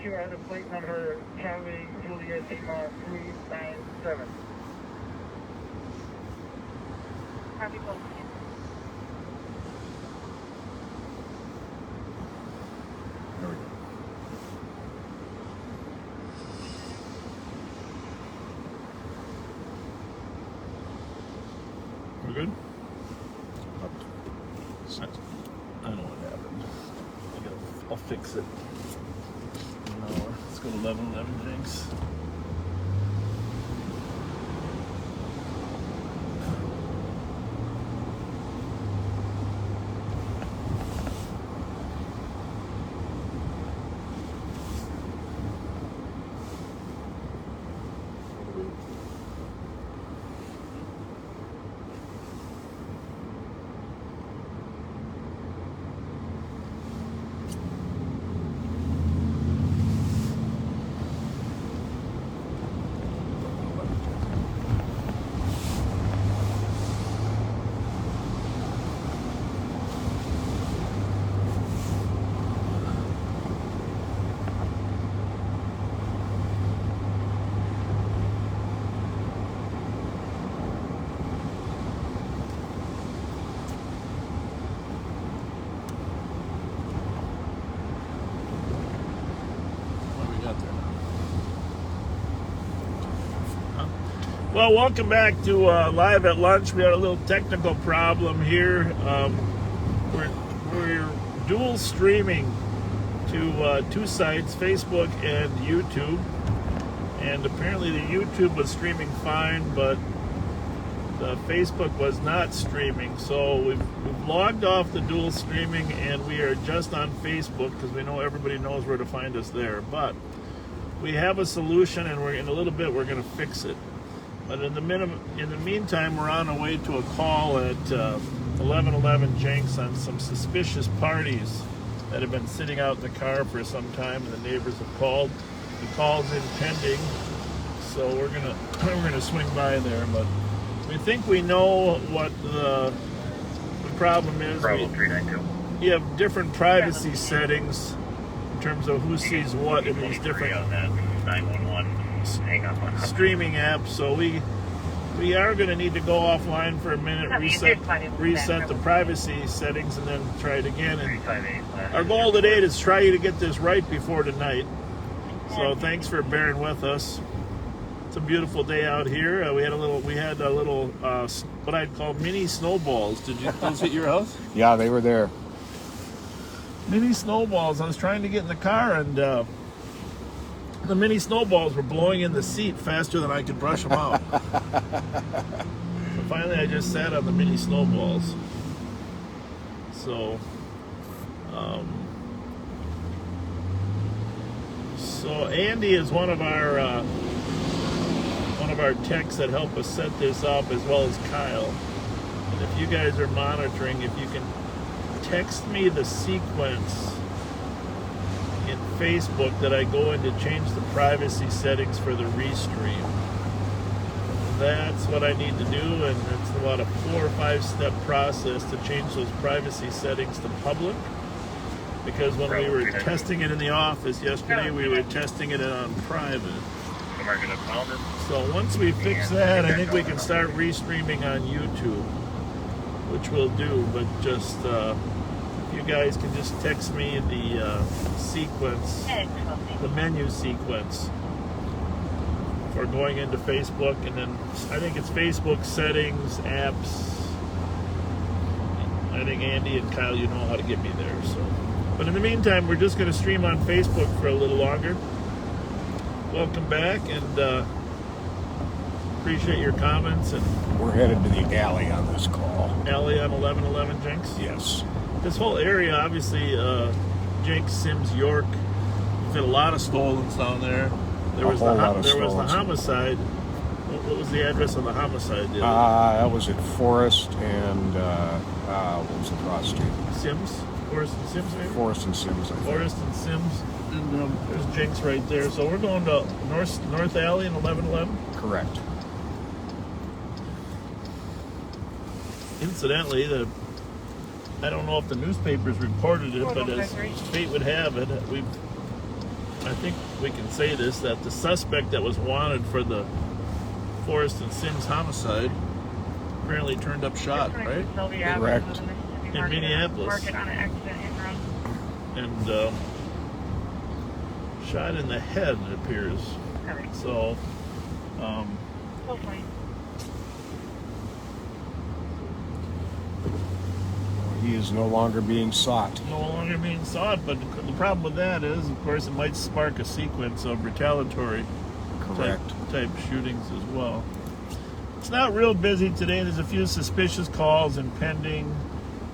you are the plate number Charlie Juliet Lima 397. Copy, both. There we go. We're good? I know what happened. I'll fix it. No, let's go to 1111 Jinx. Well, welcome back to Live at Lunch. We had a little technical problem here. We're dual streaming to two sites, Facebook and YouTube. And apparently the YouTube was streaming fine, but the Facebook was not streaming. So we've logged off the dual streaming, and we are just on Facebook because we know everybody knows where to find us there. But we have a solution, and in a little bit we're going to fix it. But in the meantime, we're on our way to a call at 1111 Jenks on some suspicious parties that have been sitting out in the car for some time, and the neighbors have called. The call's impending, so we're gonna swing by there. But we think we know what the problem is. Bravo 392. You have different privacy settings in terms of who sees what in these different on that 911. Hang on one. Streaming apps. So we are going to need to go offline for a minute, reset the privacy settings, and then try it again. And our goal today is try to get this right before tonight. So thanks for bearing with us. It's a beautiful day out here. We had a little what I'd call mini snowballs. Did those hit your house? Yeah, they were there. Mini snowballs. I was trying to get in the car, and the mini snowballs were blowing in the seat faster than I could brush them out. So finally I just sat on the mini snowballs. So Andy is one of our techs that help us set this up, as well as Kyle. And if you guys are monitoring, if you can text me the sequence in Facebook that I go in to change the privacy settings for the restream. That's what I need to do, and it's about a 4 or 5 step process to change those privacy settings to public. Because when we were testing it in the office yesterday, we were testing it on private. So once we fix that, I think we can start restreaming on YouTube, which we'll do, but just you guys can just text me the sequence, the menu sequence for going into Facebook, and then I think it's Facebook settings, apps. I think Andy and Kyle, you know how to get me there. So, but in the meantime, we're just going to stream on Facebook for a little longer. Welcome back, and appreciate your comments. And we're headed to the alley on this call. Alley on 1111 Jenks? Yes. This whole area, obviously, Jenks, Sims, York, we've had a lot of stolens down there. There was the homicide. What was the address of the homicide? That was at Forest and what was the cross street? Sims? Forest and Sims, maybe? Forest and Sims, I think. Forest and Sims. And there's Jenks right there. So we're going to North Alley in 1111? Correct. Incidentally, I don't know if the newspapers reported it, but as fate would have it, I think we can say this, that the suspect that was wanted for the Forrest and Sims homicide apparently turned up shot, right? Correct. In Minneapolis. Market on an accident hit and run. And shot in the head, it appears. Correct. So, Hopefully. He is no longer being sought. no longer being sought, but the problem with that is, of course, it might spark a sequence of retaliatory type shootings as well. It's not real busy today. There's a few suspicious calls and pending.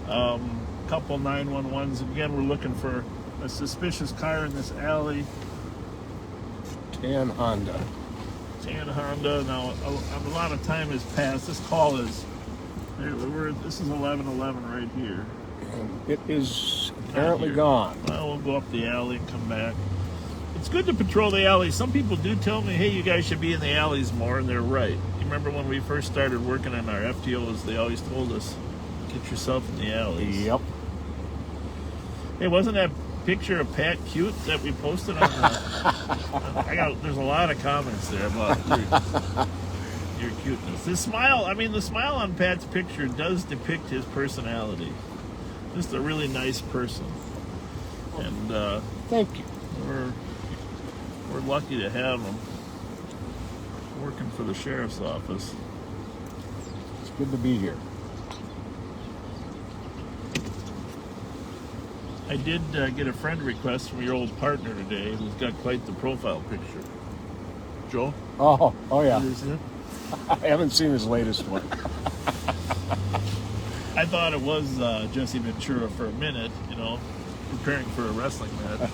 Couple 911s. Again, we're looking for a suspicious car in this alley. Tan Honda. Tan Honda. Now, a lot of time has passed. This call is. This is 11:11 right here. And it is apparently Here. gone. Well, we'll go up the alley and come back. It's good to patrol the alleys. Some people do tell me, hey, you guys should be in the alleys more, and they're right. You remember when we first started working on our FTOs, they always told us, get yourself in the alleys. Yep. Hey, wasn't that picture of Pat cute that we posted on the... there's a lot of comments there about your cuteness. The smile on Pat's picture does depict his personality. Just a really nice person. And Thank you. we're lucky to have him working for the sheriff's office. It's good to be here. I did get a friend request from your old partner today, who's got quite the profile picture. Joe? Oh yeah. Is it? I haven't seen his latest one. I thought it was Jesse Ventura for a minute, preparing for a wrestling match.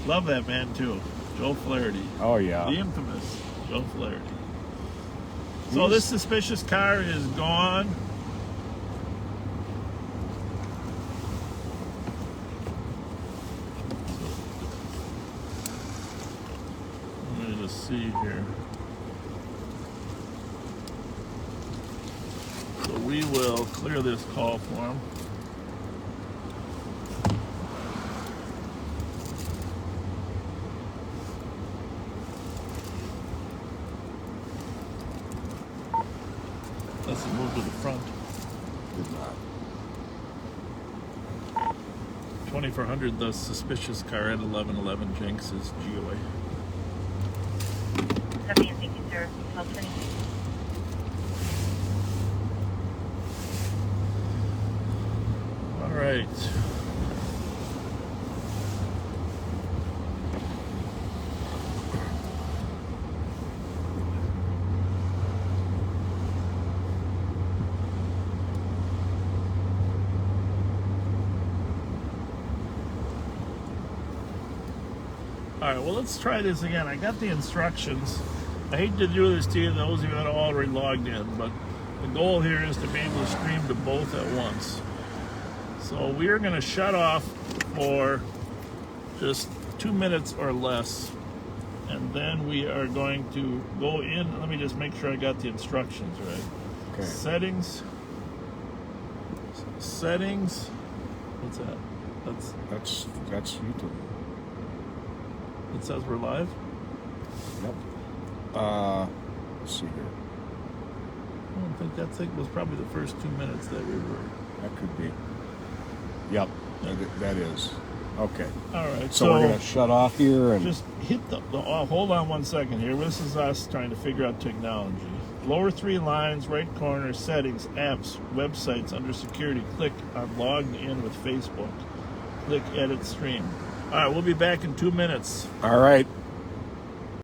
Love that man too, Joe Flaherty. Oh yeah. The infamous Joe Flaherty. So this suspicious car is gone. Let me just see here. So we will clear this call for him. Let's move to the front. Did not. 2400, the suspicious car at 1111 Jenks is GOA. 70 and thank you, sir. Health training. All right. All right, well, let's try this again. I got the instructions. I hate to do this to you, those of you that are already logged in, but the goal here is to be able to stream to both at once. So we are going to shut off for just 2 minutes or less, and then we are going to go in. Let me just make sure I got the instructions right. Okay. Settings. What's that? That's YouTube. It says we're live. Yep. Let's see here. I don't think that was probably the first 2 minutes that we were. That could be. Yep. That is. Okay. All right. So we're gonna shut off here and just hit the hold on 1 second here. This is us trying to figure out technology. Lower 3 lines, right corner, settings, apps, websites. Under security, click on logged in with Facebook. Click edit stream. All right, we'll be back in 2 minutes. all right.